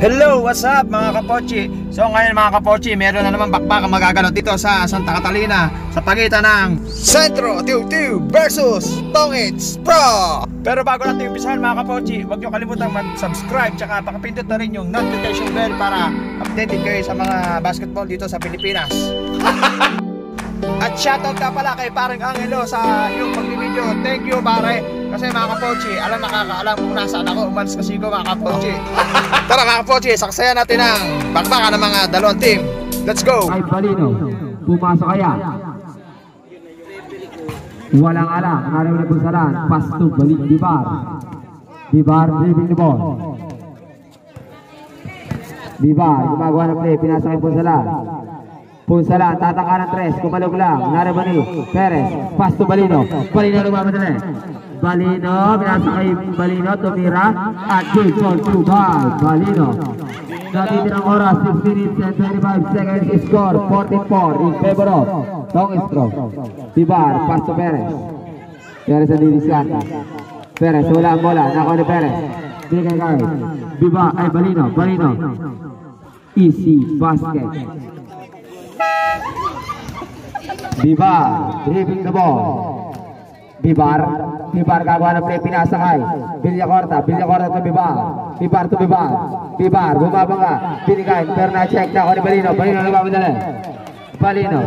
Hello, what's up mga kapochi? So ngayon mga kapochi, meron na naman bakbaka magaganap dito sa Santa Catalina sa pagitan ng Sentro Tiu-Tiu versus Tongits Pro. Pero bago natin umpisahan mga kapochi, huwag nyo kalimutang mag-subscribe tsaka pakapindot na rin yung notification bell para updated kayo sa mga basketball dito sa Pilipinas. At shoutout ka pala kay parang Angelo sa yung pag-video. Thank you pare. Kasi mga kapochi, nakakaalam kung nasaan ako. Umalis kasi ko mga kapochi. Tara mga kapochi, saksayan natin ang bakbaka ng mga dalawang team. Let's go! Ay Balino, pumasok kaya. Walang alam, narinig na punsalan. Pass to balik, Bibar. Bibar, dribbling the ball. Bibar, gumagawa ng play, pinasok yung punsalan. Punsalan, tataka ng tres, kumalog lang. Narabani, Perez, pass to Balino. Balino lumamadali. Balino, pinasok kay Balino, tumira. At good for 2 by Balino. Natitirang oras, 6 minutes and 25 seconds. Score, 44 in favor of Tongits Pro. Bibar, pass to Perez. Perez ang didiskarte. Perez, wala ang bola. Nako ni Perez. Binigay kahit. Bibar, ay Balino. Balino. Easy basket. Bibar, dribbling the ball. Bibar gagawa ng play, pinasakay. Villacorta to Bibar. Bibar to Bibar. Bibar, bumabanga. Binigay, pero na-check na ako ni Balino. Balino nagmamadali. Balino.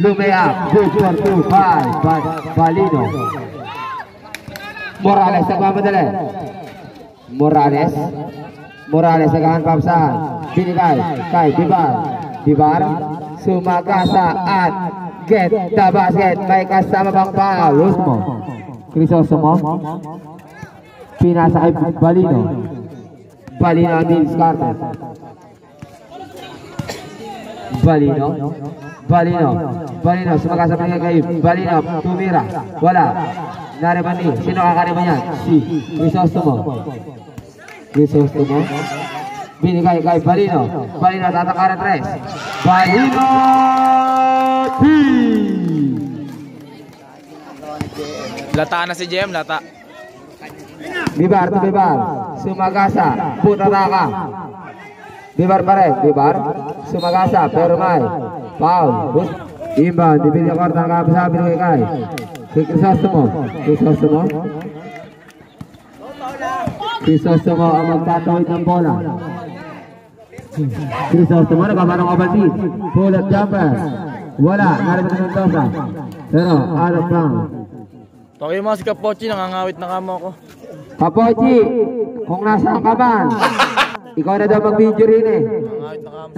Lumea, good for 2 by Balino. Morales nagmamadali. Morales nagahan pamsahan. Binigay, kay Bibar. Bibar, sumagasa at get the basket. May kasama bang foul? Luzmo. Crisostomo. Pinasa kay Balino. Balino ang diskarte. Balino. Sumagasa pa kay Balino. Tumira. Wala. Naribani. Sino kakariban yan? Si Crisostomo. Binigay kay Balino. Balino tataka ng tres. Balino! Lata na si Jem, lata. Bibar to Bibar. Sumagasa. Putataka. Bibar pa rin. Bibar. Sumagasa. Pero may foul. Inbound. Di Villacorta ang kapasabi ng kay Crisostomo ang magtatawid ng bola. Crisostomo nagkamarang obalti. Pull-up jumper. Wala. Narinig ng Mendoza. Pero out of bounds. Toki mo si Kapochi, nangangawit na kamo ako. Kapochi, kung nasaan ka man, ikaw na daw mag-video rin eh.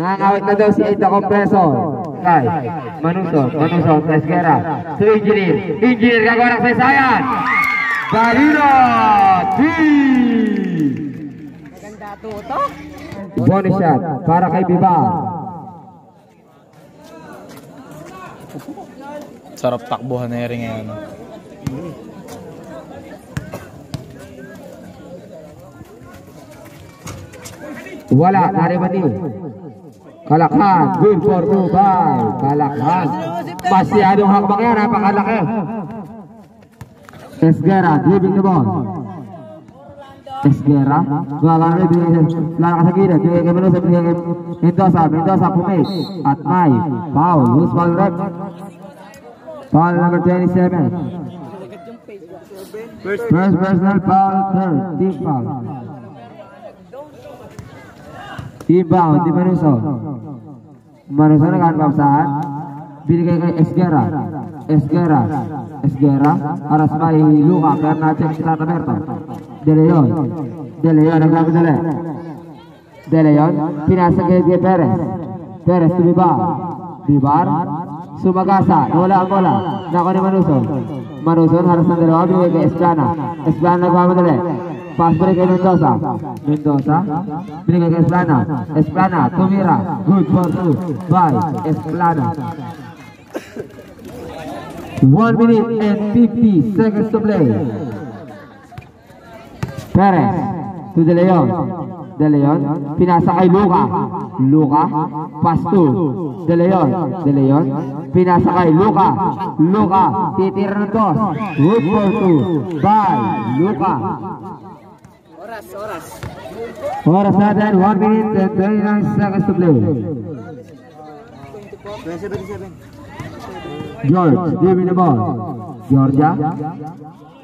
Nangangawit na daw si Aida Compressor. Kay Manuso, Pesquera. To Engineer, gagawa ng saysayan. Balino! Maganda to. Bonus shot para kay Bibar. Sarap takbuhan na rin ngayon. Wala, naribati. Kalakhan, good for 2 by Kalakhan. Masyadong hakbang yan, napakalaki. Esguera, dribbling the ball. Esguera, lalakas sa gilid, bigay kay Mendoza, bigay kay Mendoza, pumake. At may foul, loose foul rep. Foul number 27. First personal foul, third, team foul. Inbound, di Manuso. Manuso nagkakapsahan. Binigay kay Esguera. Aras may Luka, pero na-check si Tata Berto. De Leon, nagkakamdali. De Leon, pinasa kay Perez to Bibar. Sumagasa, wala ang bola. Nako ni Manuso, haras ng dalawa, binigay kay Esplana nagkakamdali. Pass break kay Mendoza, binigay kay Esplana, tumira, good for 2 by Esplana. 1 minute and 50 seconds to play. Perez to De Leon, pinasa kay Luka, pass to De Leon, pinasa kay Luka, titira ng dos, good for 2 by Luka. Oras. Oras natin, 1 minute and 29 seconds to play. George, giving the ball. Georgia.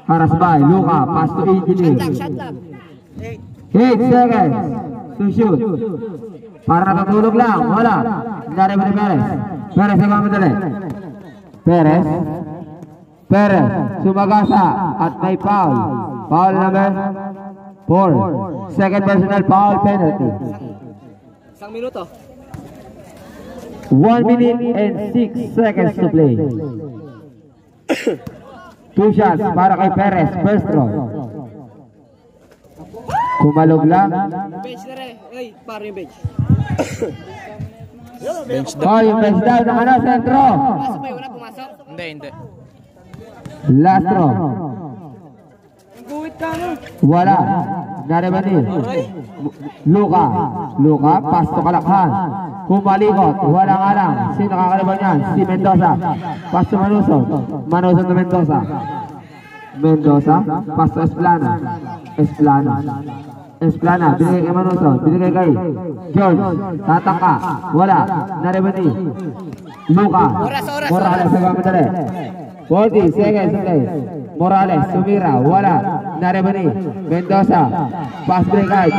Haras by Luka, pass to Engineer. 8 seconds to shoot. Para natutulog lang, wala. Dari ba ni Perez? Perez ang mamadali. Perez, sumagasa at may foul. Foul number 4. Second personal foul penalty. Isang minuto. 1 minute and 6 seconds to play. 2 shots para kay Perez, first throw. Kumalog lang. Bench na rin. Ay, paro yung bench. Bench down. Oh, yung bench down ng sentro. Pumasok ba yung una? Pumasok? Hindi. Last throw. Guwit ka no. Wala. Naribani. Luka, pass to Kalakhan. Kumalikot, wala nga lang. Sino kakaliban yan? Si Mendoza. Pass to Manuso. Manuso to Mendoza. Pass to Esplana, binigay kay Manuso. Binigay kay George. Tatangka, wala. Naribani. Luka. Morales, sa kamadali. 40 seconds to play. Morales, sumira, wala. Naribani. Mendoza. Pass break ay,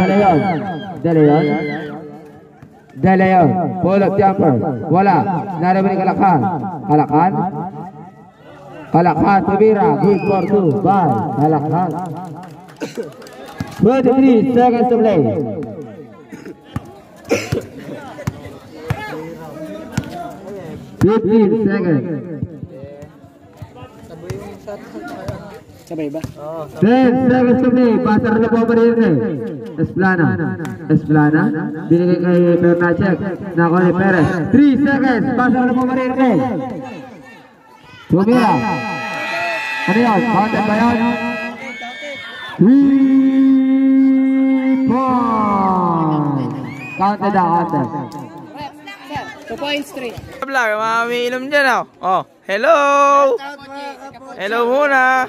De Leon, pull-up jumper, wala. Naribani Kalakhan, sumira, good for 2, bye. Kalakhan. 23 seconds to play. Seconds. Sabay ba? 10 seconds to play. Pasar na po Marirne. Esplana. Binigay kay Bernacek. Nako ni Perez. 3 seconds. Pasar na po Marirne. Sumira. Ano yun? Counted ba yun? 3 points. Counted na, counted. 2 points, 3. Vlog, mamiinom dyan oh. Oh, hello! Hello muna!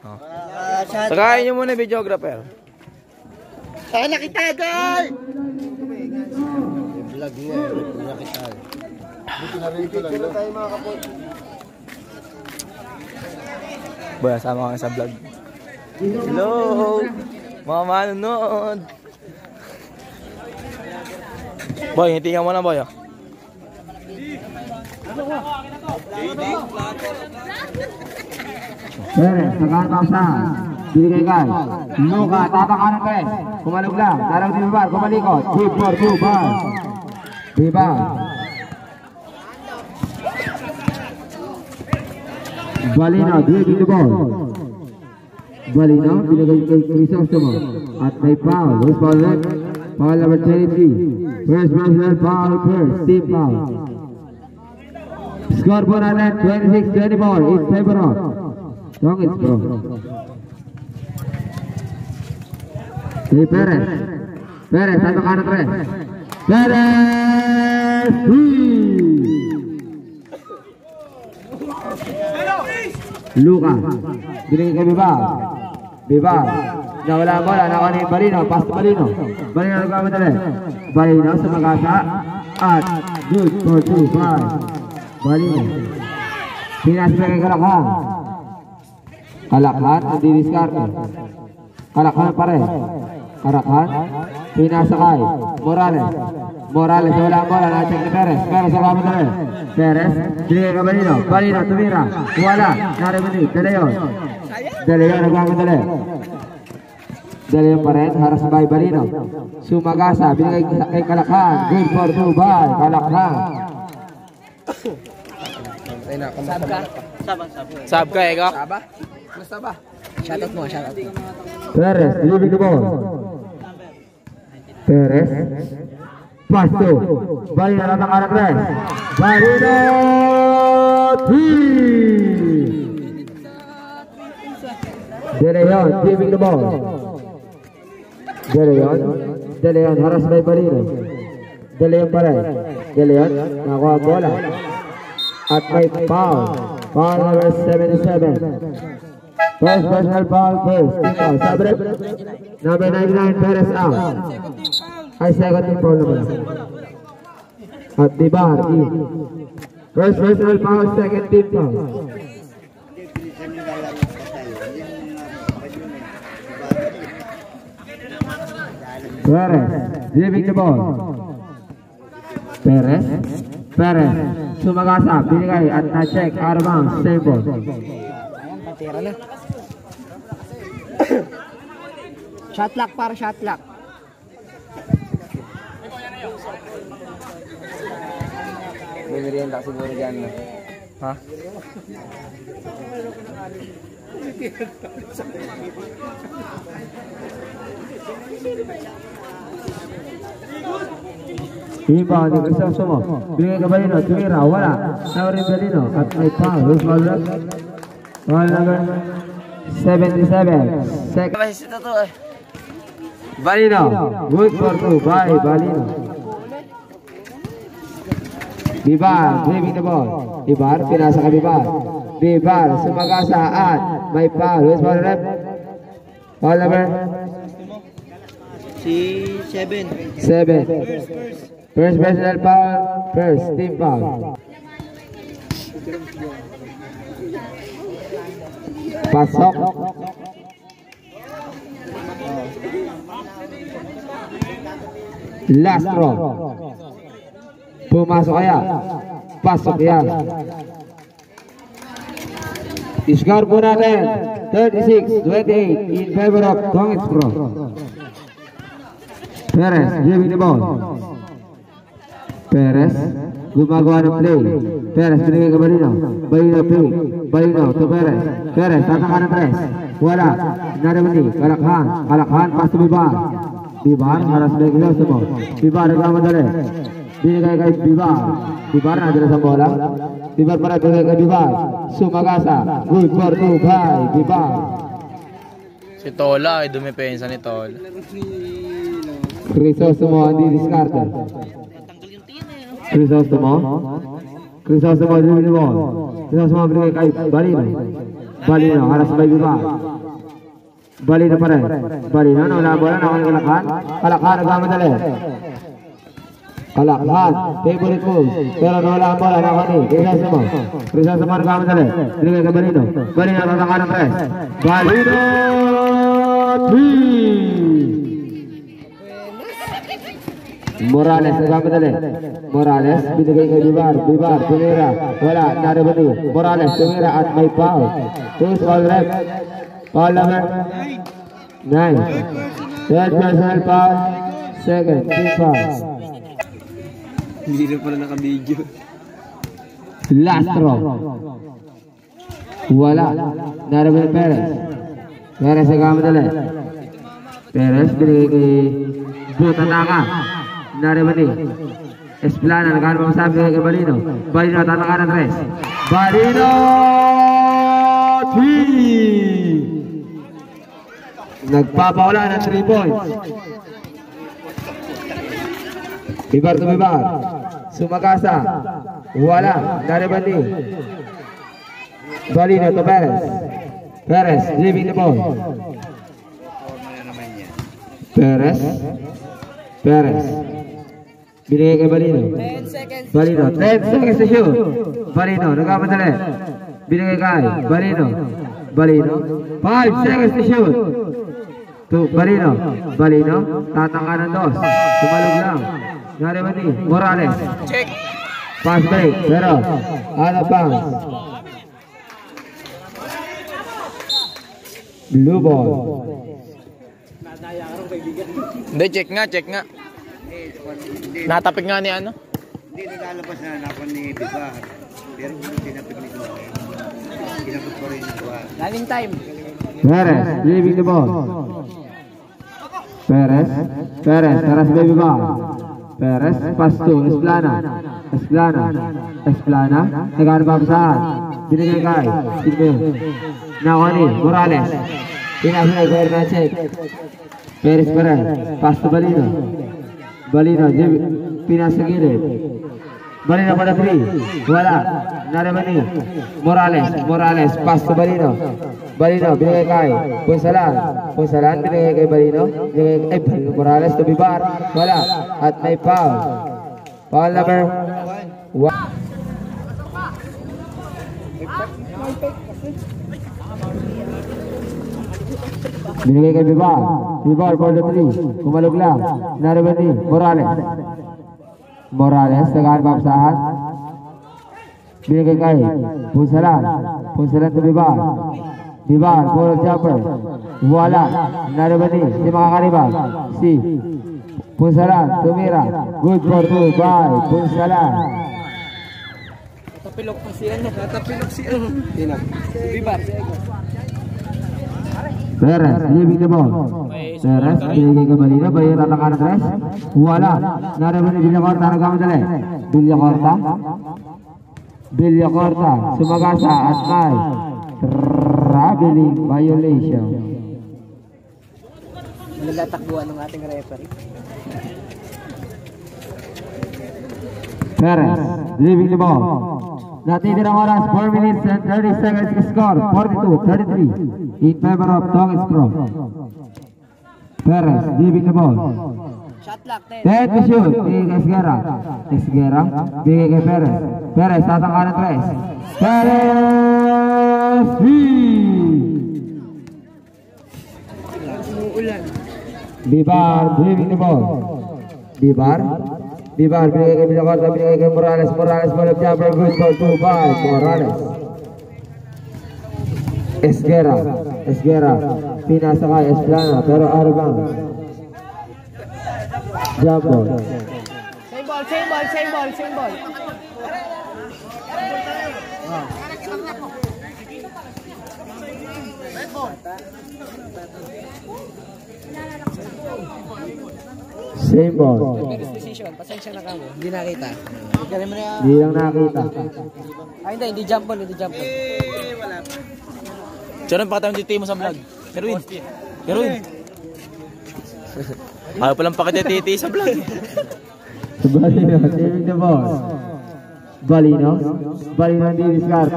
Oh. Sakayin nyo muna videographer. Saan nakita, guys? Vlog niya, nakita. Buti na rin ito lang. Dito tayo mga kapot. Boy, asama kami sa vlog. Hello! Mga manonood! Boy, hitingan mo na boy oh. Perez, nagkakausa. Binigay kay Luka, tataka ng Perez. Kumalog lang. Dalaw di Bibar, kumalikot. 2-4-2, ball. Bibar. Balino, dribbling the ball. Balino, binigay kay Crisostomo. At may foul. Who's foul left? Foul number 23. First personal foul first. Team foul. Score for natin 26-24 in favor of Tongits Pro. Si Perez, satu kanan Perez. Luka, binigay kay Bibar. Nawala ang bola, nakuha ni Balino, pass to Balino. Balino nagkamadali. Balino sa magasa at good for 2-5. Balino. Pinasibay kay Kalakhan, hindi diskarte. Kalakhan pa rin. Pinasakay. Morales, wala ang bola, na-check ni Perez. Perez sa kamadali. Perez, binigay ka Balino, tumira. Wala, naribani, De Leon nagkamadali. De Leon pa rin, haras by Balino. Sumagasa, binigay kay Kalakhan. Good for 2-ball, Kalakhan. Sab ka, ikaw? Shoutout mo. Perez, leaving the ball. Perez. Pass to. Balino natang anak Perez. Balino. 3. De Leon, leaving the ball. De Leon, haras by Balino. De Leon pa rin. De Leon, nakuha ang bola. At may foul. Foul number 77. First personal foul, first team foul. Sabre, number 99, Perez out. Ay, second team foul naman. At di bar, first personal foul, second team foul. Perez, driving the ball. Perez, sumagasa, binigay at na-check, out of bounds, same ball. Tira na. Shot lock para shot lock. May merienda siguro dyan na. Ha? Iba, di Crisostomo. Binigay ka Balino, tumira, wala. Naurin Balino, at may foul. Who's foul rep? Foul number 77. Second. Bahis ito to eh. Balino, good for 2 by Balino. Bibar, driving the ball. Bibar, pinasa ka Bibar. Bibar, sumagasa at may foul. Who's foul rep? Foul number Si 7. 7. First personal foul, first team foul. Pasok. Last throw. Pumasok kaya. Pasok yan. Score po natin 36-28 in favor of Tongits Pro. Perez, giving the ball. Perez, gumagawa ng play. Perez, binigay ka Balino. Balino play. Balino to Perez. Perez, tataka ng tres. Wala. Naramani, kalakhan. Kalakhan, pass to Bibar. Bibar, haras na yung gusto mo. Bibar, nagmamadali. Binigay kay Bibar. Bibar, nadala sa bola. Bibar para binigay kay Bibar. Sumagasa. Good for 2 by Bibar. Si Tola, ay dumipensa ni Tola. Crisostomo, hindi discarded. Crisostomo, dribble the ball. Crisostomo binigay kay Balino. Balino, haras by Bibar. Balino pa rin. Balino, nawala ang bola, nawala ang kalakhan. Kalakhan, nagmamadali. Kalakhan, favorite move. Pero nawala ang bola, nawala ni Crisostomo. Crisostomo, nagmamadali. Binigay kay Balino. Balino, tataka ng press. Balino, 3! Morales, nagmamadali. Morales, binigay kay Bibar. Bibar, tumira. Wala, narabani. Morales, tumira at may foul. Who's foul rep? Foul number 9. Third personal foul. Second, team foul. Hindi na pala naka-video. Last throw. Wala, narabani Perez. Perez, nagmamadali. Perez, binigay kay Butanaka. Narabani. Esplana, nagkaroon pa masabi kay Balino. Balino, tataka ng tres. Balino! 3! Nagpapawala ng 3 points. Bibar to Bibar. Sumagasa. Wala. Narabani. Balino to Perez. Perez, leaving the ball. Perez. Binigay kay Balino. 10 seconds. Balino, 10 seconds to shoot. Balino, nagkamadali. Binigay kay Balino. 5 seconds to shoot. To Balino. Tatangka ng 2. Tumalog lang. Narabani, Morales. Check! Pass break, pero out of bounds. Blue ball. Hindi, check nga. Natapik nga ni ano? Hindi nalalabas na napan ni Bibar. Pero tinapik ni Bibar. Kinapit ko rin yung buwan. Running time. Perez, leaving the ball. Perez, taras baby ball. Perez, pass to Esplana. Nagano pa saan? Binigay kay Nakoni, Morales. Pinasa kay Hernacek. Perez pa rin. Pass to Balino, pinasa gilid. Balino para 3. Wala. Narabani. Morales. Pass to Balino. Balino, binigay kay Punsalan. Punsalan, binigay kay Balino. Binigay kay Balino Morales to Bibar. Wala. At may foul. Foul number 1. Binigay kay Bibar. Bibar for the 3. Kumalog lang. Nariban ni Morales. Morales, tagaan papsahan. Binigay kay Punsalan. Punsalan to Bibar. Bibar, ball jumper. Wala. Nariban ni si makakaribag. Si Punsalan, tumira. Good for 2 by Punsalan. Natapilok pa siya. Natapilok siya. Bibar. Perez, leaving the ball. Perez, binigay kay Balino. Balino tataka ng 3. Wala. Nariban ni Villacorta. Nagkamadali. Villacorta. Villacorta. Sumagasa at may traveling violation. Nalatakbuhan ng ating referee. Perez, leaving the ball. Natitirang oras, 4 minutes and 30 seconds score, 42-33 in favor of Tongits Pro. Perez, leaving the ball. Shot lock, 10. 10 to shoot, bigay kay Esguera. Esguera, bigay kay Perez. Perez, tatangka ng 3. Perez, Umuulan. Bibar, leaving the ball. Bibar, Bibar, binigay kay Villacorta, binigay kay Morales. Morales, ball jumper, good for 2 by Morales. Esguera, Esguera, pinasa kay Esplana, pero out of bounds. Jump ball. Same ball, same ball, same ball, same ball. Same ball. First position, pasensya na kamo. Hindi nakita. Galing mo na yan. Hindi lang nakita. Ay, hindi jump ball, hindi jump ball. Sharon, pakita mo dito mo sa vlog. Erwin. Erwin. Ayaw palang pakita titi sa vlog. Balino, saving the ball. Balino, Balino hindi discard.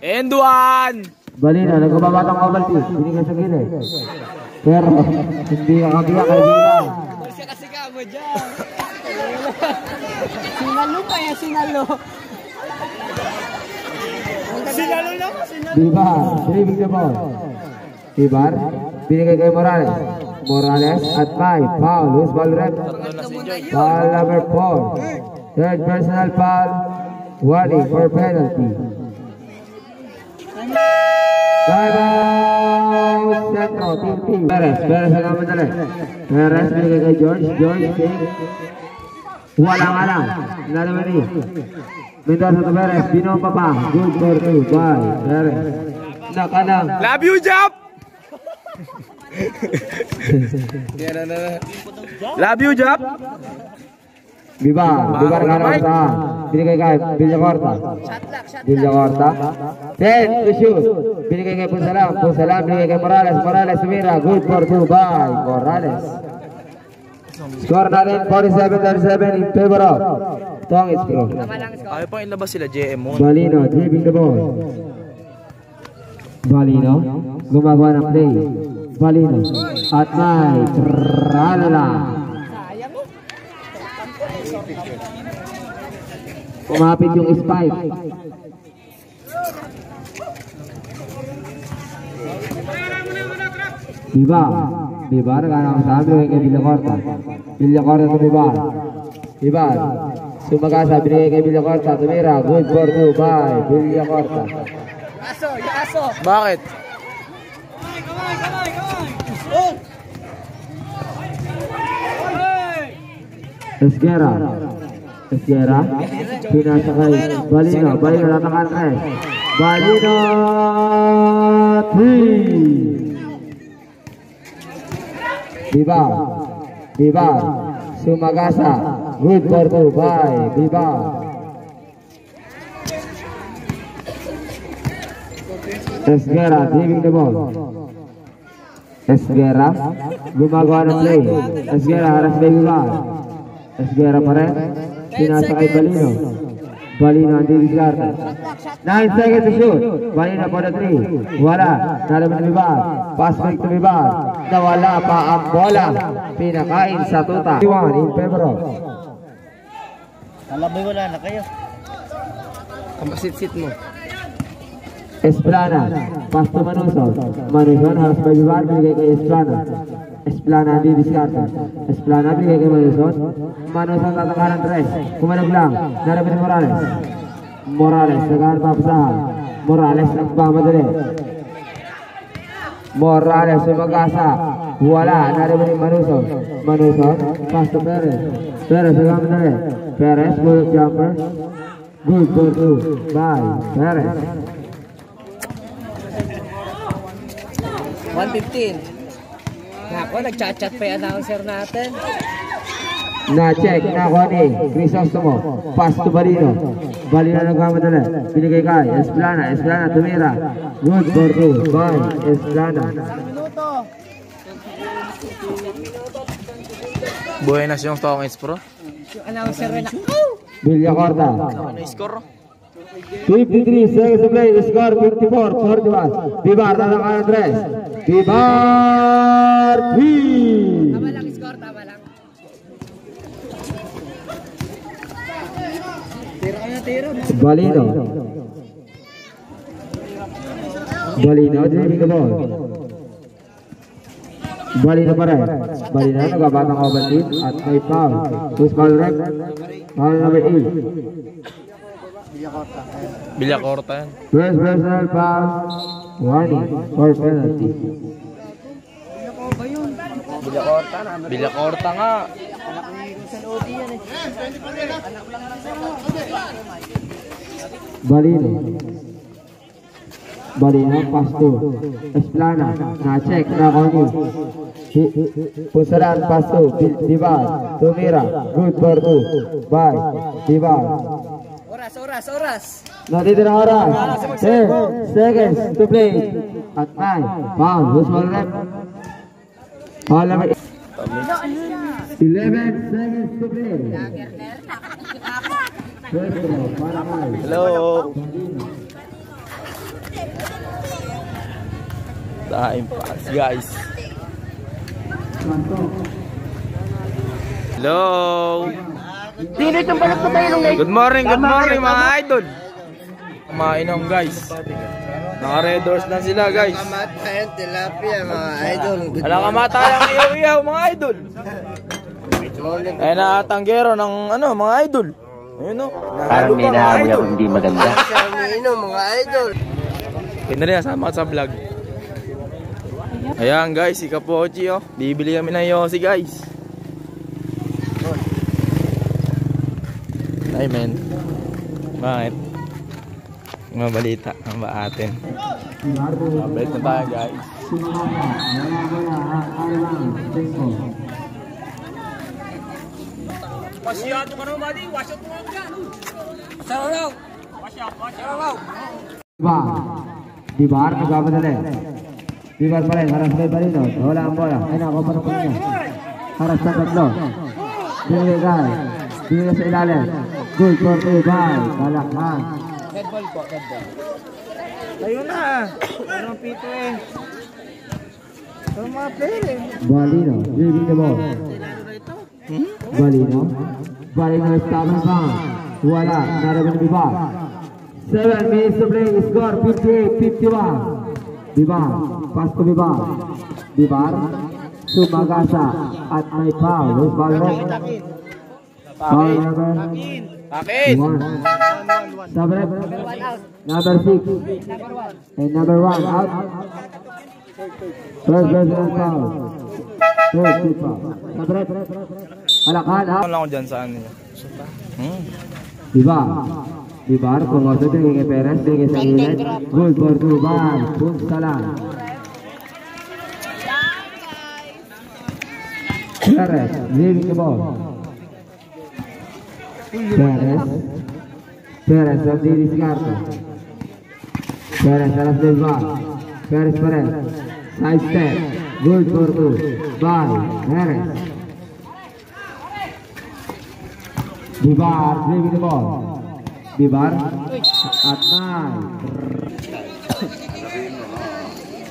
And one! Balino, nagbabatang kabalti. Binigay sa gilid. Pero, hindi kakabiya kay Bila. Kasi kamo dyan. Sinalo pa yan, sinalo. Sinalo na mo, sinalo. Bibar, saving the ball. Bibar, binigay kay Morales. Morales at may foul. Who's ball rep? Foul number 4. Third personal foul. Warning for penalty. Time out. Centro, team team. Perez, Perez ang kamadali. Perez, binigay kay George. George, king. Wala nga lang. Nalaman ni Mendoza to Perez. Binompa pa. Good for 2 by Perez. Nakanang. Love you, Jap! Love you, Jap! Bibar, Bibar ka naman sa binigay kay Villacorta. Villacorta. 10 to shoot. Binigay kay Punsalan. Punsalan, binigay kay Morales. Morales, sumira. Good for 2 by Morales. Score natin 47-37 in favor of Tongits Pro. Ayaw pang ilabas sila, JM mo. Balino, dribbling the ball. Balino, gumagawa ng play. Balino, at may tralala. Kumapit yung spike. Bibar, Bibar, kanang sabi kay Villacorta. Villacorta to Bibar. Bibar, sumagasa, binigay kay Villacorta. Tumira, good for 2 by Villacorta. Aso, yung aso. Bakit? Esguera, Esguera, pinasa kay Balino. Balino, natakan tres. Balino, 3. Bibar, Bibar, sumagasa, good for 2 by Bibar. Esguera, driving the ball. Esguera, gumagawa ng play. Esguera, haras by Bibar. Esguera pa rin, pinasa kay Balino. Balino ang didiskarte. 9 seconds to shoot. Balino for the 3. Wala. Nalaman ng Bibar. Pass back to Bibar. Nawala pa ang bola. Pinakain sa tuta. 1 in favor of Kalabay wala na kayo. Kampasit-sit mo. Esplana. Pass to Manusol. Manusol harus by Bibar. Binigay kay Esplana. Esplana di diskarte. Esplana binigay kay Manusol. Manusol tatakaran 3. Kumanog lang. Narabi ni Morales. Morales nagahan papasahan. Morales ang pamadali. Morales sumagasa. Wala. Narabi ni Manusol. Manusol. Pass to Perez. Perez nagahan pamadali. Perez good jumper. Good for 2. Bye. Perez. 115. Ako, nagchat-chat pa yung announcer natin. Na-check, nakuha ni Crisostomo. Pass to Balino. Balino nagmamadali. Binigay kay Esplana. Esplana tumira. Good for 2. Bye. Esplana. Buhay na siyang Tongits Pro. Yung announcer rin na. Villacorta. Ano score? 53 seconds to play. Score 54-41. Bibar tatakaran 3. Bibar 3. Tama lang score, tama lang. Tira ka na, tira. Balino. Balino driving the ball. Balino pa rin. Balino nagabatang overtip at may foul. Who's foul rep? Foul number 8. Villacorta yan. First personal foul. Warning for penalty. Villacorta nga. Balino. Balino pass to Esplana. Na-check na Koni. Pusaran pass to Bibar. Tumira. Good for 2. Bye. Bibar. Oras. Natitira oras. 10 seconds to play. At 9. Foul. Who's foul rep? Foul number 11 seconds to play. Hello. Time pass, guys. Hello. Good morning mga idol. Kumainom guys. Naka-red doors na sila guys. Kamatayan, tilapia mga idol. Wala kamatayang iyaw-iyaw mga idol. Ay natanggero ng mga idol. Ayun o. Parang may nahamoy ako hindi maganda. Mga idol. Pwede rin nasama sa vlog. Ayan guys, si Kapochi oh. Bibili kami ng Yossi guys. Ay men. Bakit? Mga balita ang ba atin? Balik na tayo guys. Bibar nagbamadali. Bibar pa rin, harap kay Balino. Wala ang bola. Ay na, kumpara po niya. Harap sa tatlo. Binigay kay. Binigay sa ilalim. Good for 2 by Kalakhan. Red ball po, red ball. Ayun na. Parang pito eh. Parang mga player eh. Balino, driving the ball. Balino. Balino is coming down. Wala, naraban Bibar. 7 minutes to play. Score 58-51. Bibar, pass to Bibar. Bibar, sumagasa at may foul. Who's foul red? Foul number Bakit? 1. Sabrep, number 6. And number 1 out. First personal foul. Third team foul. Sabrep, Kalakhan out. Ano lang ako dyan saan niya? Bibar. Bibar, kung also tingin kay Perez, tingin sa inlet. Good for 2 by Punsalan. Perez, leaving the ball. Perez ang didiskarte. Perez alas del bar. Perez pa rin. Side step. Good for 2 by Perez. Bibar, leaving the ball. Bibar. At 9.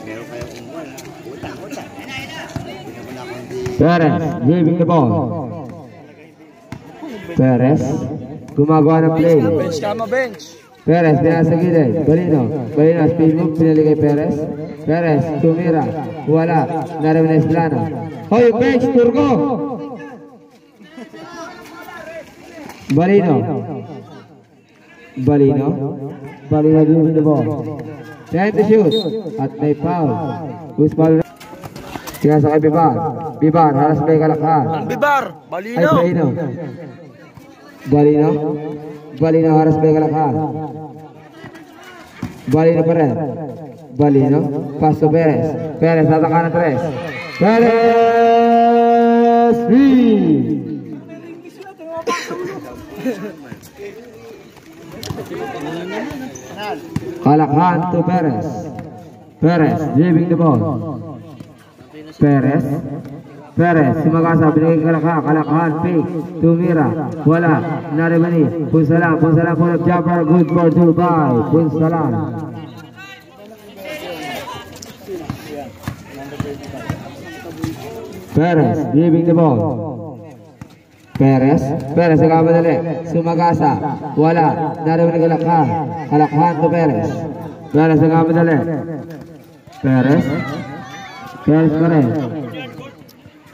Meron kayong ungol. Utang. Hindi naman ako hindi. Perez, giving the ball. Perez, gumagawa ng play. Bench kama, bench. Perez, pinasa gilid. Balino, speed move, pinali kay Perez. Perez, tumira. Wala, naraman na Esplana. Hoy, bench, Turgo! Balino, giving the ball. Trying to shoot. At may foul. Who's foul? Sinasa kay Bibar, haras may kalakhan. Ang Bibar, Ay, Balino. Balino, haras may kalakhan. Balino pa rin. Paso Perez. Perez, tataka ng 3. Perez! Kalakhan to Perez. Perez, giving the ball. Perez, sumagasa, binigay kalakhan, fake, tumira, wala, naribani, punsalang, pull up jumper, good for Dubai, punsalang. Perez, giving the ball. Perez, nagkamadali, sumagasa, wala, naribani kalakhan to Perez. Perez, nagkamadali. Perez pa rin.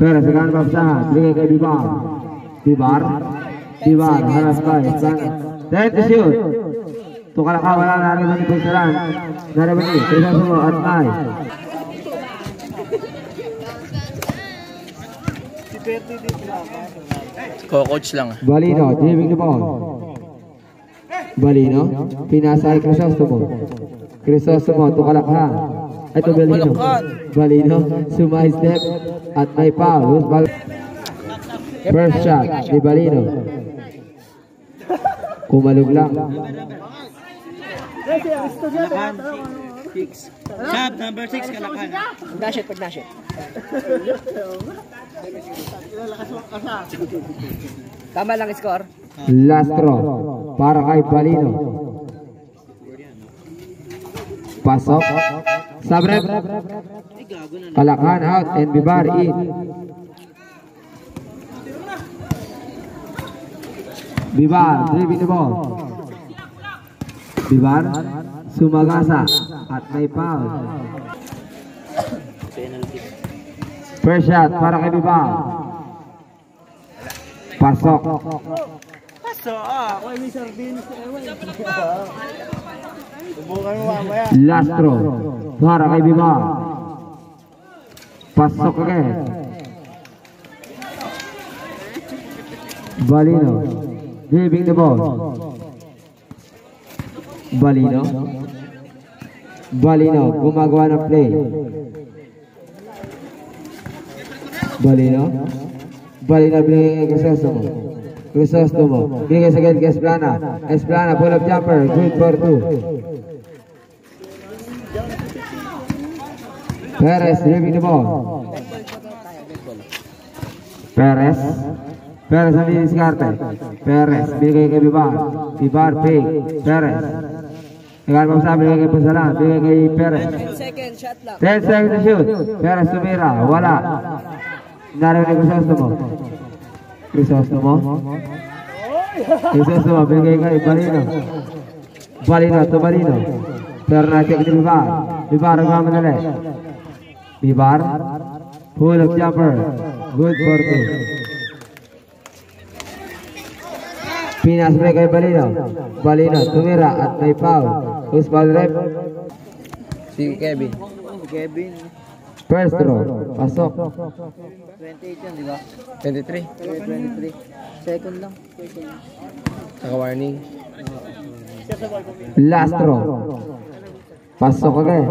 Perez, nagkamadali papasahan, bigay kay Bibar, haras pa, Trying to shoot. Tukalaka, wala, naribani punsalang, naribani, Crisostomo at 9. Coach lang. Balino, giving the ball. Pinasa kay Crisostomo, tukalakha. Ito Balino, sumay step at may foul. First shot ni Balino. Kumalog lang. Shot number 6, kalakhan. Pag nashit. Tama lang score. Last throw para kay Balino. Pasok. Sabrep. Kalakhan out and Bibar in. Bibar driving the ball. Bibar sumagasa at may foul. First shot para kay Bibar. Pasok. Last throw para kay Bibar. Pasok again. Balino giving the ball. Balino gumagawa ng play. Balino binigay kay Crisostomo. Binigay sa gilid kay Esplana, pull up jumper, good for 2. Perez driving the ball. Perez ang diniskarte. Perez binigay kay Bibar fake. Perez nagkaroon pa sa binigay kay Punsalan, binigay kay Perez. 10 seconds, shot lang. 10 seconds to shoot. Perez tumira, wala. Narinig Crisostomo, binigay kay Balino to Balino. Pero na-check ni Bibar nagmamadali. Bibar, pull up jumper, good for 2. Pinas break kay Balino, tumira at may foul. Who's foul rep? Si Kevin. First throw, pasok. 28 yan, di ba? 23. 23. Second lang. Naka-warning. Last throw, pasok again.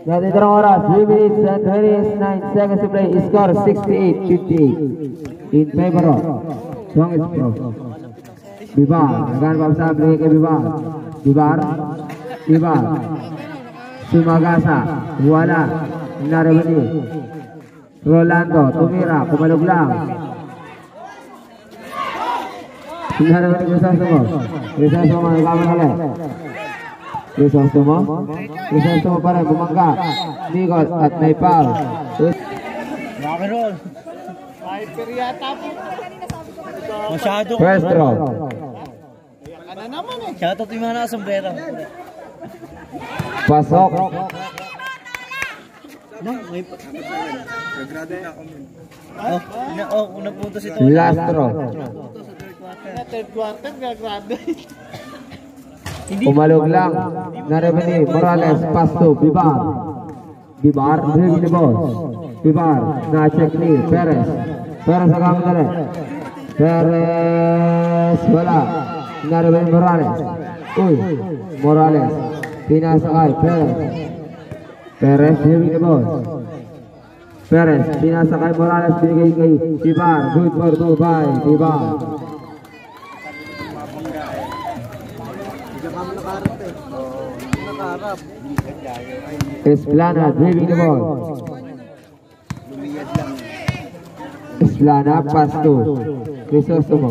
Natin ang oras, 3 minutes and 29 seconds to play. Score 68-58 in favor of Songits Pro. Bibar, nagkaroon pa sa binigay kay Bibar sumagasa, wala, naribani. Rolando, tumira, kumalog lang. Naraman ni Crisostomo. Crisostomo nagkamadali. Crisostomo pa rin, bumangga. Nicol at may foul. Rock'n'roll. Hyper yata po. Masyado. First draw. Shoutout yung mga nakasombrero. Pasok. Unang puntos ito. Last draw. Third quarter, gagraduate. Umalog lang. Naraman ni Morales. Pass to Bibar. Bibar, dribble ni boss. Bibar, na-check ni Perez. Perez ang kamadali. Perez, wala. Naraman ni Morales. Uy, Morales. Pinasakay, Perez. Perez, dribble ni boss. Perez, pinasakay Morales. Binigay kay Bibar. Good for two by Bibar. Esplana, driving the ball. Esplana, pass to Crisostomo.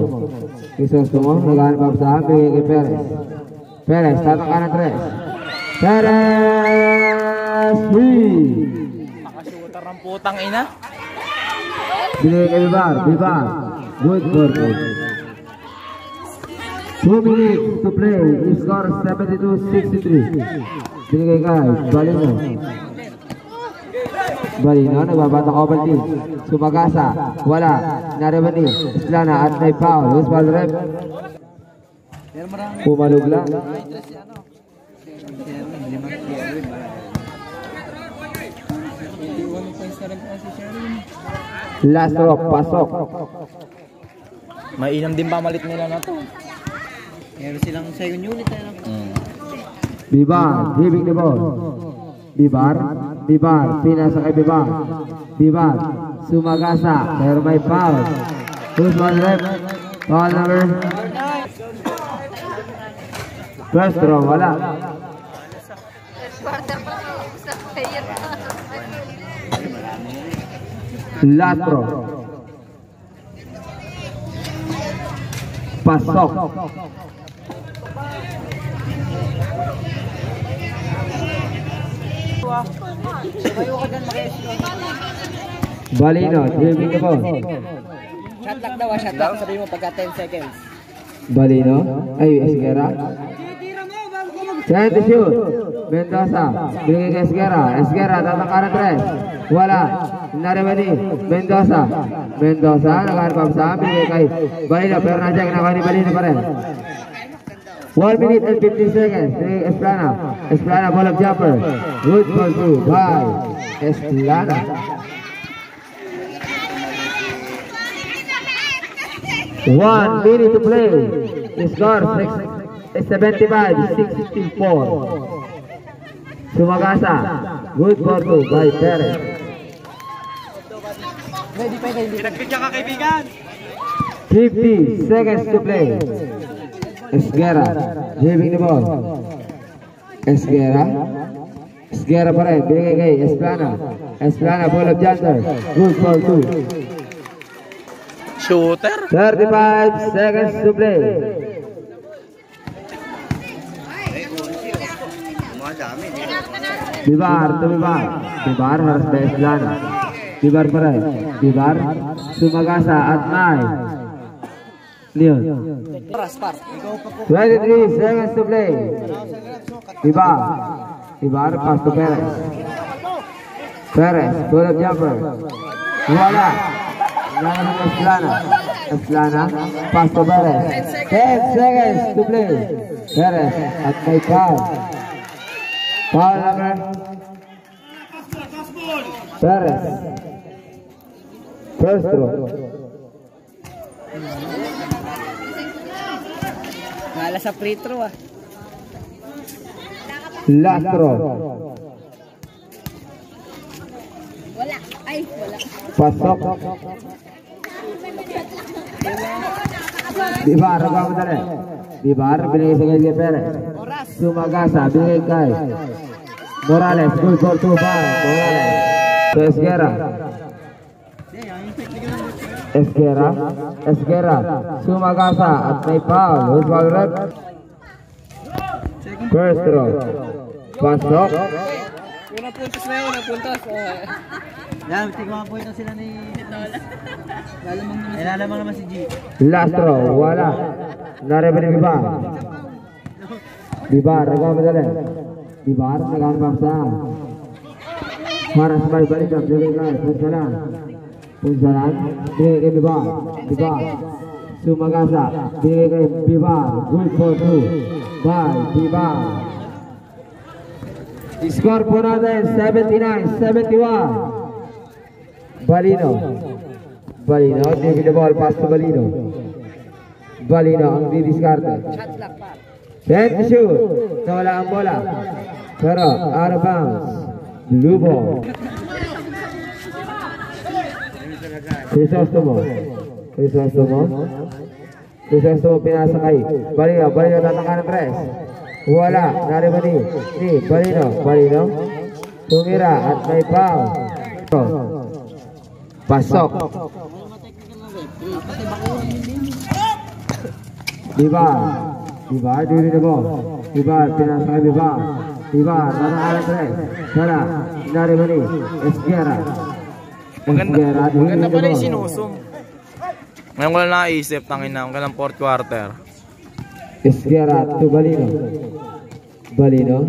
Crisostomo, naghahanap pa sa bigay kay Perez. Perez, tataka ng tres. Perez, free. Makasutar ng putang ina. Binigay kay Bibar. Bibar, good for good. 2 minutes to play. Score 72-63. Binigay kay Balino. Balino, nagbabata ko ba din? Sumagasa, wala. Naraman ni Esplana at may foul. Who's ball rep? Pumalog lang. Last rock, pasok. Mainam din ba malit nila na to? Meron silang second unit na lang. Bibar, giving the ball. Bibar, pinasa kay Bibar. Bibar, sumagasa, pero may foul. Who's ball rep? Foul number. First draw, wala. Last draw. Pasok. Balino, driving the ball. Shot lock daw, shot lock. Sabi mo pagka 10 seconds. Balino, ay Esguera. Try to shoot. Mendoza, bigay kay Esguera. Esguera, tataka ng tres. Wala. Naraman ni Mendoza. Mendoza, naghanap sa bigay kay Balino. Pero nandiyan, kinakaw ni Balino pa rin. 1 minute and 15 seconds. Esplana. Esplana, ball of jumper. Good for two by Esplana. One minute to play. The score is 75-64. Sumagasa. Good for two by Perez. Pinagpitya ka, kaibigan. 50 seconds to play. Esguera, driving the ball. Esguera pa rin, binigay kay Esplana. Esplana, ball of jumper. Good for two. Shooter. 35 seconds to play. Bibar to Bibar. Bibar harus by Esplana. Bibar pa rin. Bibar, sumagasa at may. Leon. 23 seconds to play. Bibar, pass to Perez. Perez, ball of jumper. Wala. Wala ng Esplana, pass to Perez. 10 seconds to play. Perez at may foul. Foul number. Perez. First throw. Nala sa free throw ah. Last throw. Wala. Ay, wala. Pasok. Bibar, nagmamadali. Bibar, binigay sa kay Perez. Sumagasa, binigay kay Morales. Good for two by Morales. To Esguera. Esguera, Sumagasa at may foul. Who's foul rep? First throw. Pasok. Unang puntos na yun, unang puntos. Yan, tigmang po ito sila ni... Lalamang naman si G. Last throw. Wala. Nariba ni Bibar. Bibar, nagmamadali. Bibar, naghanap saan? Para sa may balik ang bigay kay Punsalan. Punsalan, bigay kay Bibar. Bibar. Sumagasa, bigay kay Bibar. Good for 2. By Bibar. Score po natin 79-71. Balino. Balino, divide the ball, pass to Balino. Balino ang didiskarte. Set to shoot. Nawala ang bola. Pero out of bounds. Blue ball. Crisostomo. Crisostomo pinasakay. Balino tatangkan ng press. Wala. Nariba ni Balino. Tumira at may foul. Pasok. Bibar, diri na ball. Bibar, pinasakay Bibar. Tatangkan ng press. Wala. Nariba ni Esguera. Maganda pala yung sinusum. Ngayon ko lang naisip, tangin na, ang fourth quarter. Esguera to Balino. Balino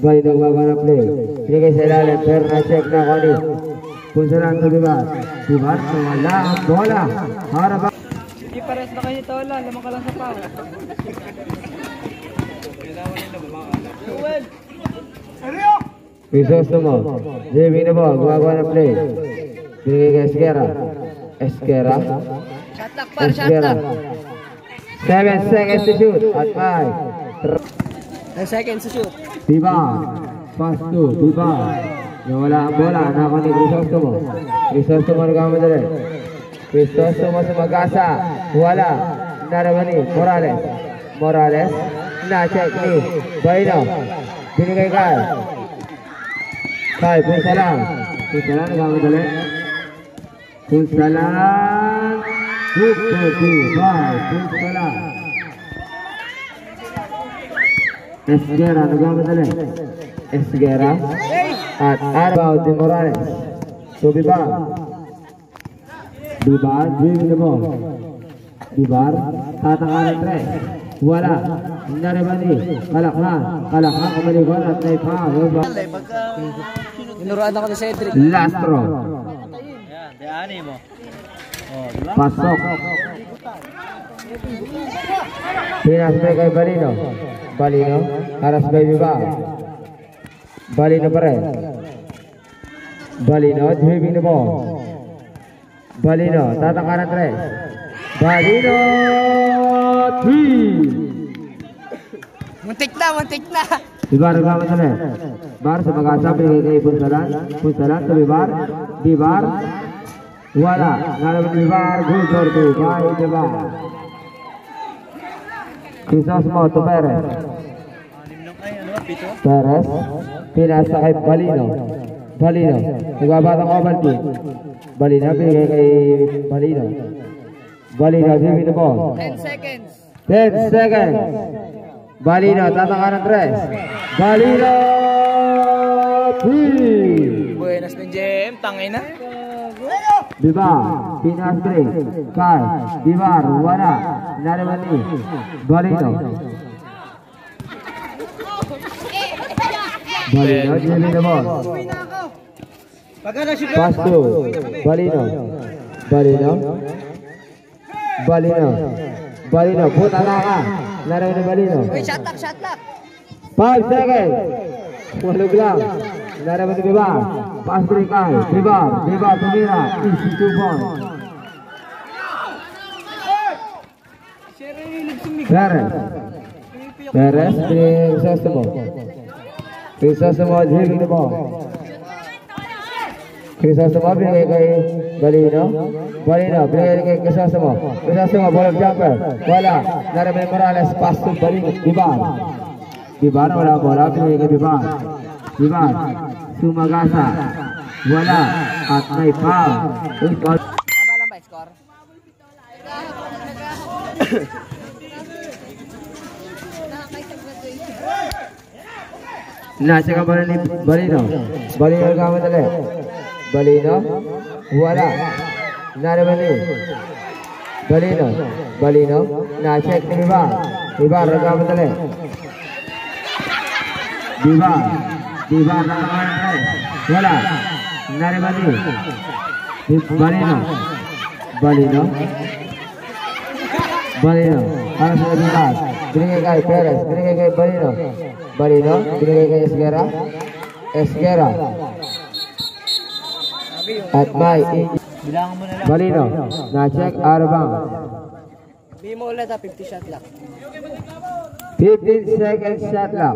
gumagawa ng play. Pinigay sa ilalim, pero na-check na Connie. Punsalan sa Bibar. Wala ang bola. Harap. Sige, pares na kayo ito. Lamang ka lang sa pao. Crisostomo. JB na ball, gumagawa ng play. Pinigay kay Esguera. Esguera. 7 seconds to shoot at 5. 10 seconds to shoot. Bibar. Pass to Bibar. Nawala ang bola. Nako ni Crisostomo nagkamadali. Crisostomo Sumagasa. Wala. Naraman ni Morales. Na-check ni Balino. Binigay kay Punsalan. Nagkamadali. Punsalan. Good for 2 by Punsalan. Esguera nagmamadali. Esguera at outbound ni Morales. So Bibar, driving the ball. Bibar, tatangkan ng tres. Wala. Nariba ni Kalakhan kumalikon at may foul. Inuruan ako ni Cedric. Last throw. Pasok. Pinasbay kay Balino. Haras by Bibar. Balino pa rin. Balino, driving the ball. Balino, tatangkan ng tres. Balino, 3. Muntik na. Bibar nagmamadali. Bibar sa Magasa, pinigay kay Punsalan sa Bibar. Wala. Nalaman Bibar, good for 2 by Bibar. Crisostomo to Perez. Pinasa kay Balino. Nagbabatang Ovaltine. Balino, pinigay kay Balino. Giving the ball. 10 seconds. 10 seconds. Balino, tatangkan ng tres. Balino, 3. Buenas ng JM, tangin na. Bibar, pinasbay kay Bibar. Wala. Nariman ni Balino. Giving the ball. Pass to Balino, puta na ka. Laro ni Balino. Shot lock. 5 seconds. Walog lang. Laro ni Bibar. Pass break kay Bibar tumira. Easy 2 points. Perez, Crisostomo, driving the ball. Crisostomo, binigay kay Balino, binigay kay Crisostomo, ball of jumper. Wala. Naraman Morales, pass to Balino. Bibar, wala bola, binigay kay Bibar. Sumagasa. Wala. At may foul. Tama lang ba score? Nasa ka ba ni Balino? Balino nagkamadali. Balino? Wala. Narabani. Balino. Balino. Na-check ni Bibar. Bibar nagkamadali. Bibar. Bibar nagkamadali. Wala. Narabani. Balino. Balino. Balino. Para sa Bibar. Binigay kay Perez. Binigay kay Balino. Balino. Binigay kay Esguera. Esguera. At may Bilangan mo na lang. Balino. Na-check. Arbang. Sabihin mo ulit 50 shot lang. 15 seconds shot lang.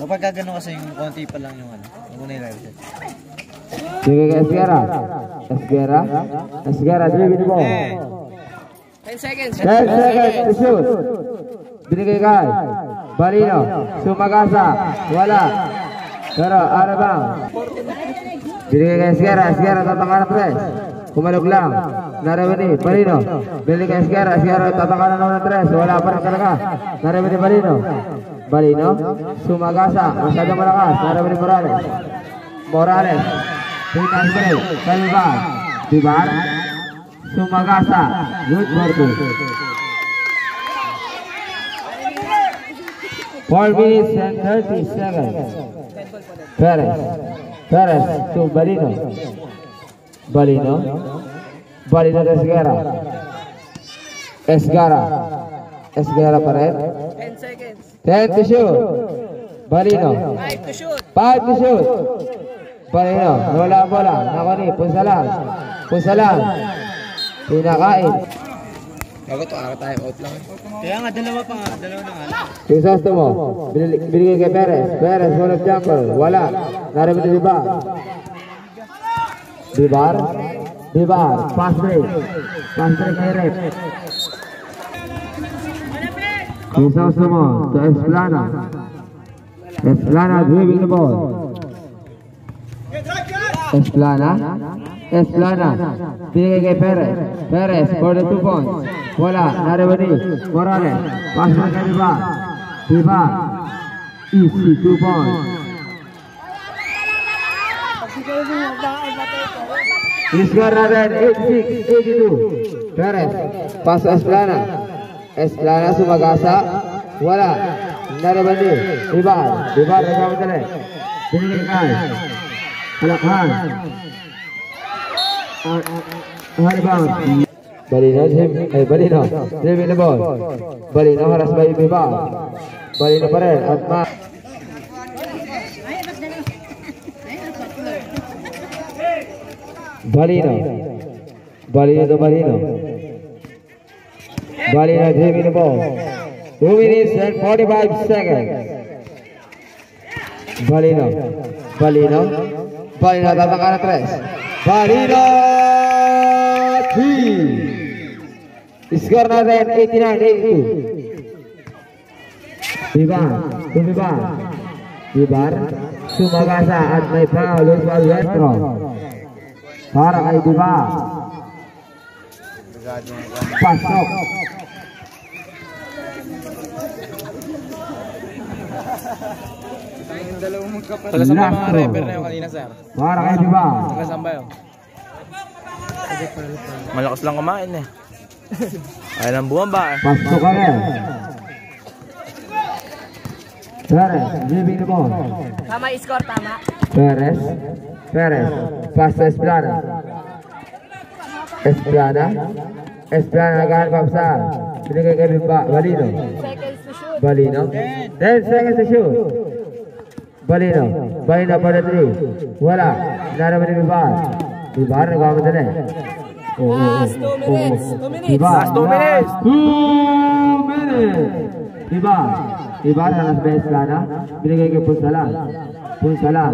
Kapag gano'n kasi yung konti pa lang yung ano. Yung una yung live set. Binigay kay Esguera. Esguera. Esguera. Dribble mo. 10 seconds. 10 seconds to shoot. Binigay kay Balino. Sumagasa. Wala. Pero Arbang. Binigay kay Esguera. Esguera tataka na tres. Kumalog lang. Narabani. Balino. Binigay kay Esguera. Esguera tataka na naman ng tres. Wala pa rin talaga. Narabani Balino. Balino. Sumagasa. Masyadong malakas. Narabani Morales. Morales. Pintas balik. Kay Bibar. Bibar. Sumagasa. Good for 2. 4 minutes and 30 seconds. Perez. Perez to Balino. Balino. Balino to Esguera. Esguera. Esguera pa rin. 10 seconds. 10 to shoot. Balino. 5 to shoot. 5 to shoot. Balino. Wala ang bola. Nakoni. Punsalan. Punsalan. Pinakain. Bago to, time out lang. Kaya nga, dalawa pa nga. Dalawa na nga. Pisasto mo. Binigay kay Perez. Perez. Wala jumper. Wala. Narinig ni Bibar. Bibar. Bibar. Pass break. Pass break kay Rep. Pisasto mo. To Esplana. Esplana. Dribble the ball. Esplana. Esplana. Binigay kay Perez. Perez for the 2 points. Wala. Narabani. Morales. Pass break kay Bibar. Bibar. Easy 2 points. Score natin 86-82. Perez. Pass Esplana. Esplana sumagasa. Wala. Narabani. Bibar. Bibar nagkamadali. Binigay kay Alakhan. Harbang. Balino. Balino. Dribble the ball. Balino haras by Bibar. Balino pa rin. At Balino. Balino to Balino. Balino dribble the ball. 2 minutes and 45 seconds. Balino. Balino. Balino tataka na tres. Balino 3. Score natin 89-82. Bibar. Bibar. Bibar. Sumagasa at may foul. Oswald Westro. Para kay Bibar. Pasok. Talasan ba mga refer na yung kanina, sir? Para kay Bibar. Talasan ba yun? Malakas lang kumain eh. Ayaw lang bumaba eh. Pasok ka rin. Perez. Dribble the ball. Tama i-score, tama. Perez. Perez. Pass to Esplana. Esplana. Esplana naghahanap pa sa binigay kay Balino. Seconds to shoot. Balino. 10 seconds to shoot. Balino. Balino for the 3. Wala. Naraman ni Bibar. Bibar nagmamadali. Last 2 minutes. 2 minutes. Bibar. Last 2 minutes. 2 minutes. Bibar. Bibar halas ba Esplana. Binigay kay Punsalan. Punsalan.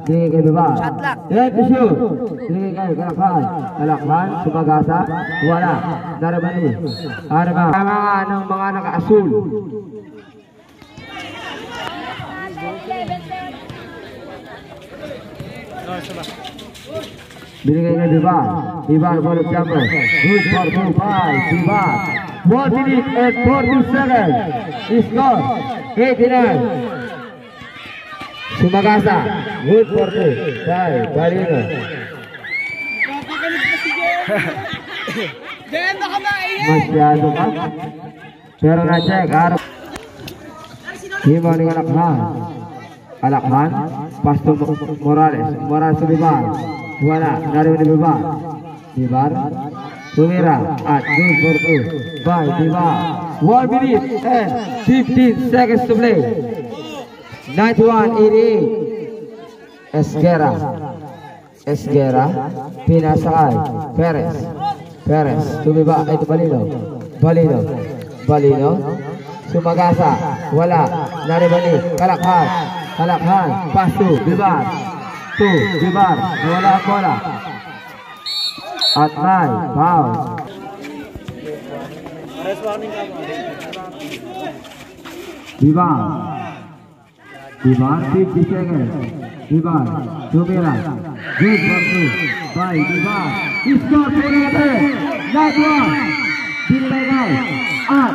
Binigay kay Bibar. Shot clock. 10 to shoot. Binigay kay Kalakhan. Kalakhan. Sumagasa. Wala. Naraman ni. Arma. Mga ng mga naka-asul. Binigay kay Bibar. Bibar ball of jumper. Good for 2-5. Bibar. 1 minute and 40 seconds. Score 89. Sumagasa. Good for 2. Balino. Masyado ka. Pero na-check. Harap. Himaw ni Alakhan. Alakhan. Pasto Morales. Morales sa Bibar. Wala. Narinig ni Bibar. Bibar. Tumira. At good for 2. By Bibar. 1 minute and 15 seconds to play. 91-88. Esguera. Pinasakay. Perez. Tumiba. Ito Balino. Sumagasa. Wala. Naribani. Kalakhan. Pasto. Bibar. 2. Bibar. Wala ang bola. At 9. Foul. Bibar. 50 seconds. Bibar. Tumira. Good for 2. By Bibar. Score for natin. Last one. Binibay. At.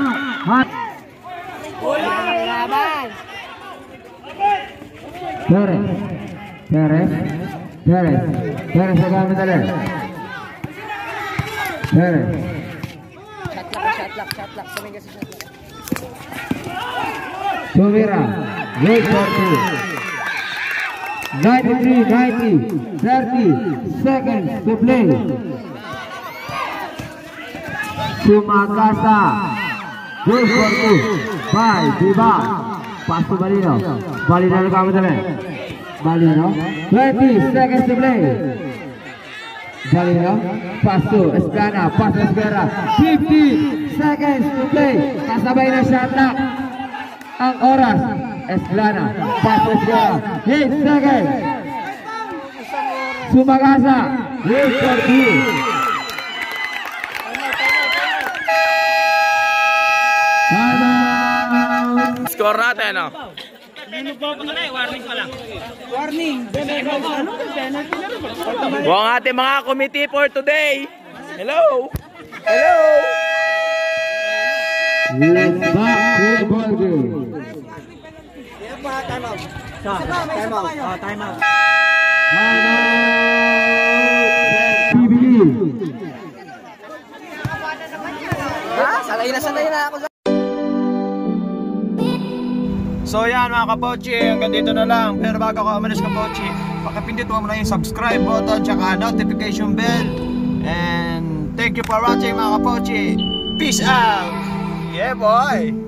Perez sa gamit ulit. Perez. Shot lock. Sanay kasi shot lock. Tumira. Good for 2. 93-90. 30 seconds to play. Sumagasa. Good for 2. By Bibar. Pass to Balino. Balino na gamit ulit. Balino. 20 seconds to play. Balino. Pass to Escana. Pass to Esguera. 50 seconds to play. Kasabay na shot lock. Ang oras. Escana. Pass to Esguera. 8 seconds. Sumagasa. Good for 2. Score natin, no? Warning. Buong ating mga committee for today. Hello. Let's back to the ball game. Time out. Time out. PBE. Sanay na ako. So yan mga kapochi, hanggang dito na lang. Pero bago ako umalis kapochi, pakipindit mo muna yung subscribe button tsaka notification bell. And thank you for watching mga kapochi. Peace out! Yeah boy!